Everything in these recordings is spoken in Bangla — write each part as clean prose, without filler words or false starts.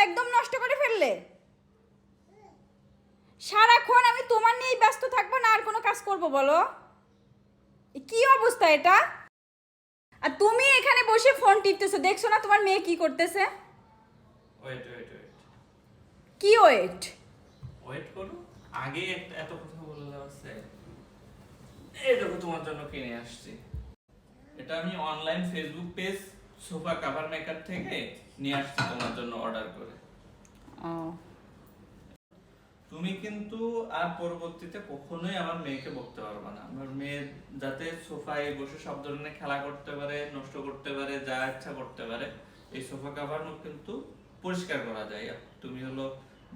একদম নষ্ট করে ফেললে। সারাক্ষণ আমি তোমার নিয়েই ব্যস্ত থাকবো না আর কোনো কাজ করব বলো? কি অবস্থা এটা? আর তুমি এখানে বসে ফোন টিপতেছো, দেখছো না তোমার মেয়ে কি করতেছে? ওয়েট ওয়েট ওয়েট কি ওয়েট? ওয়েট করো। আগে এত কথা বলে যাচ্ছে। এই দেখো তোমার জন্য কিনে আসছি। এটা আমি online Facebook page sofa cover maker থেকে নিয়ে আসছি তোমার জন্য অর্ডার করে। ও, তুমি কিন্তু আর পরবর্তীতে কখনোই আমার মেয়েকে বকতে পারবে না। আমার মেয়ে যাতে সোফায় বসে সব ধরনের খেলা করতে পারে, নষ্ট করতে পারে, যা ইচ্ছা করতে পারে, এই সোফা কভার কিন্তু পরিষ্কার করা যায়। তুমি হলো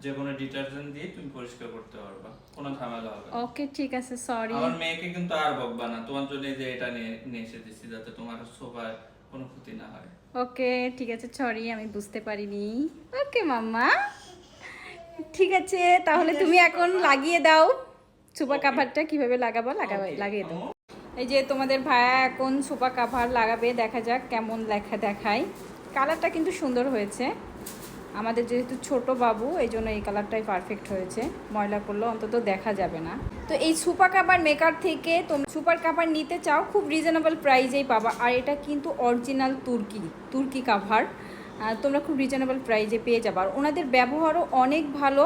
যে কোনো ডিটারজেন্ট দিয়ে তুমি পরিষ্কার করতে পারবা, কোনো ঝামেলা হবে না। ওকে ঠিক আছে, সরি। আমার মেয়েকে কিন্তু আর বকবা না। তোমার জন্য এই যে এটা নিয়ে নিয়ে এসে দিচ্ছি যাতে তোমার সোফার কোনো ক্ষতি না হয়। ওকে ঠিক আছে, সরি আমি বুঝতে পারিনি। ওকে মাম্মা, ঠিক আছে তাহলে তুমি এখন লাগিয়ে দাও সোফা Okay. কাভারটা। কিভাবে লাগাবো Okay, লাগিয়ে দাও। আম্মু। এই যে তোমাদের ভাইয়া এখন সোফা কাভার লাগাবে, দেখা যাক কেমন দেখায়। কালারটা কিন্তু সুন্দর হয়েছে। আমাদের যেহেতু ছোট বাবু, এই জন্য এই কালারটাই পারফেক্ট হয়েছে। ময়লা করলে অন্তত দেখা যাবে না। তো এই সুপার কাভার মেকার থেকে তোমরা সুপার কাভার নিতে চাও, খুব রিজনেবল প্রাইসেই পাবা। আর এটা কিন্তু অরিজিনাল তুর্কি কাভার, তোমরা খুব রিজনেবল প্রাইসে পেয়ে যাবে। আর ওনাদের ব্যবহারও অনেক ভালো,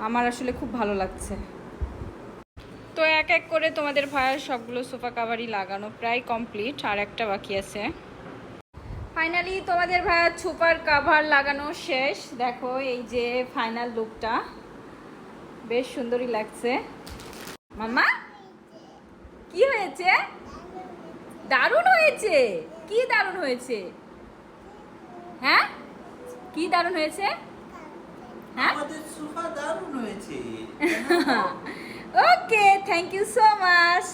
আমার আসলে খুব ভালো লাগছে। তো এক এক করে তোমাদের ভাইয়ের সবগুলো সোফা কাভারই লাগানো প্রায় কমপ্লিট, আর একটা বাকি আছে। ফাইনালি তোমাদের ভাইয়ের সুপার কাভার লাগানো শেষ। দেখো এই যে ফাইনাল লুকটা, বেশ সুন্দরই লাগছে। মাম্মা কি হয়েছে? দারুণ হয়েছে। কি দারুণ হয়েছে? হ্যাঁ, কি দারুণ হয়েছে? হ্যাঁ, আমাদের সোফা দারুণ হয়েছে। ওকে, থ্যাংক ইউ সো মাচ।